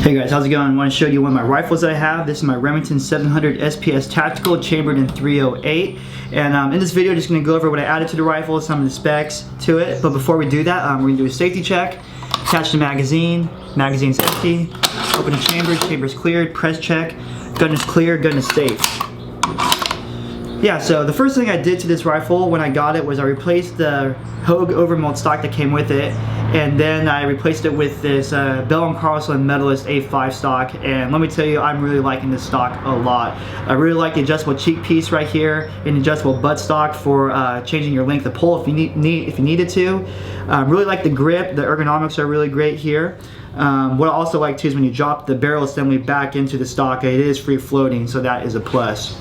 Hey guys, how's it going? I want to show you one of my rifles that I have. This is my Remington 700 SPS Tactical, chambered in 308. And in this video, just going to go over what I added to the rifle, some of the specs to it. But before we do that, we're going to do a safety check. Attach the magazine. Magazine's empty. Open the chamber. Chamber's cleared. Press check. Gun is clear. Gun is safe. Yeah, so the first thing I did to this rifle when I got it was I replaced the Hogue overmold stock that came with it, and then I replaced it with this Bell & Carlson Medalist A5 stock. And let me tell you, I'm really liking this stock a lot. I really like the adjustable cheek piece right here, and adjustable butt stock for changing your length of pull if you needed to. Really like the grip. The ergonomics are really great here. What I also like too is when you drop the barrel assembly back into the stock, it is free floating, so that is a plus.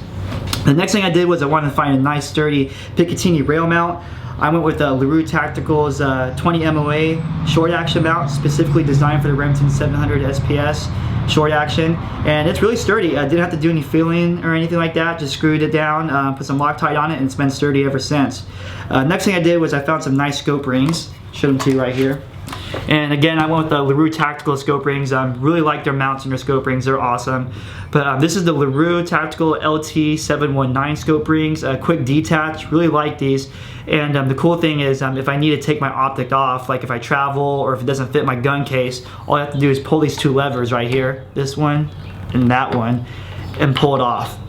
The next thing I did was I wanted to find a nice sturdy Picatinny rail mount. I went with Larue Tactical's 20 MOA short action mount, specifically designed for the Remington 700 SPS short action, and it's really sturdy. I didn't have to do any filling or anything like that, just screwed it down, put some Loctite on it, and it's been sturdy ever since. Next thing I did was I found some nice scope rings. Show them to you right here. And again, I went with the Larue Tactical scope rings. Really like their mounts and their scope rings. They're awesome. But this is the Larue Tactical LT719 scope rings. Quick detach. Really like these. And the cool thing is, if I need to take my optic off, like if I travel or if it doesn't fit my gun case, all I have to do is pull these two levers right here, this one and that one, and pull it off.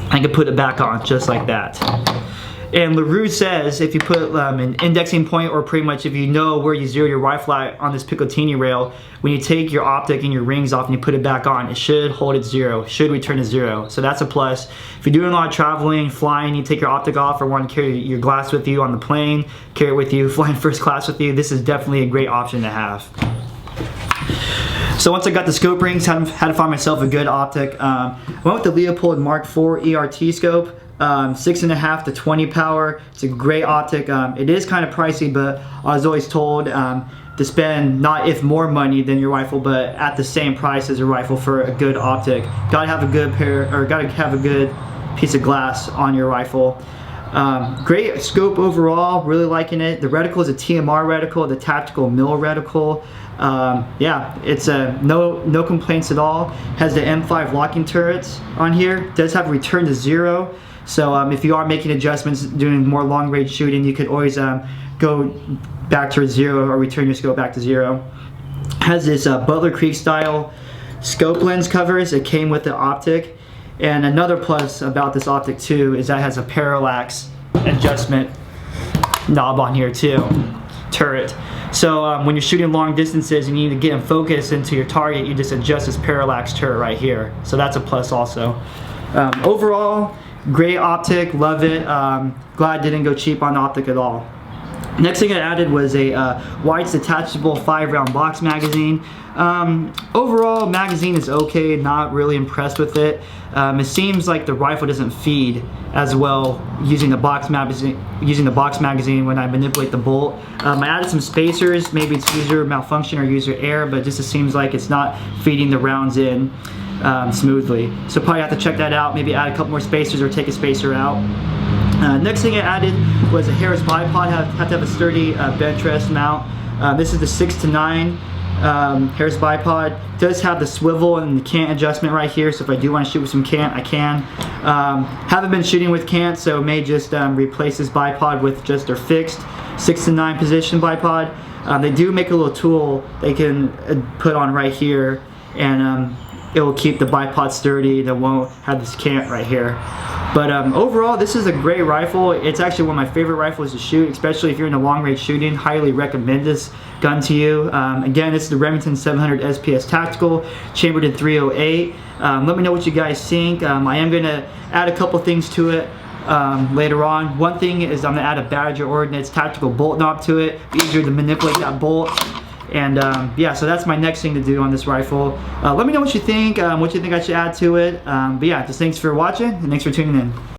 I can put it back on just like that. And Larue says if you put an indexing point, or pretty much if you know where you zero your rifle at on this Picatinny rail, when you take your optic and your rings off and you put it back on, it should hold at zero, should return to zero. So that's a plus. If you're doing a lot of traveling, flying, you take your optic off or want to carry your glass with you on the plane, carry it with you, flying first class with you, this is definitely a great option to have. So once I got the scope rings, had to find myself a good optic. I went with the Leupold Mark 4 ERT scope. 6.5 to 20 power. It's a great optic. It is kind of pricey, but I was always told to spend not if more money than your rifle, but at the same price as your rifle for a good optic. Gotta have a good gotta have a good piece of glass on your rifle. Great scope overall, really liking it. The reticle is a TMR reticle, the tactical mill reticle. Yeah, it's no complaints at all. Has the M5 locking turrets on here. Does have return to zero. So if you are making adjustments, doing more long range shooting, you could always go back to zero or return your scope back to zero. Has this Butler Creek style scope lens covers. It came with the optic. And another plus about this optic too is that it has a Parallax Adjustment knob on here too, turret. So when you're shooting long distances and you need to get in focus into your target, you just adjust this Parallax turret right here. So that's a plus also. Overall, great optic, love it. Glad I didn't go cheap on the optic at all. Next thing I added was a Wyatt's Detachable 5-round box magazine. Overall, magazine is okay, not really impressed with it. It seems like the rifle doesn't feed as well using the box magazine when I manipulate the bolt. I added some spacers, maybe it's user malfunction or user error, but just it seems like it's not feeding the rounds in smoothly. So probably have to check that out, maybe add a couple more spacers or take a spacer out. Next thing I added was a Harris bipod. Have to have a sturdy bench rest mount. This is the 6 to 9 Harris bipod. It does have the swivel and the cant adjustment right here, so if I do want to shoot with some cant, I can. Haven't been shooting with cant, so may just replace this bipod with just their fixed 6 to 9 position bipod. They do make a little tool they can put on right here, and it will keep the bipod sturdy. That won't have this cant right here. But overall, this is a great rifle. It's actually one of my favorite rifles to shoot, especially if you're into long range shooting. Highly recommend this gun to you. Again, this is the Remington 700 SPS Tactical, chambered in 308. Let me know what you guys think. I am going to add a couple things to it later on. One thing is I'm going to add a Badger Ordnance tactical bolt knob to it. Easier to manipulate that bolt. And yeah, so that's my next thing to do on this rifle. Let me know what you think I should add to it. But yeah, just thanks for watching and thanks for tuning in.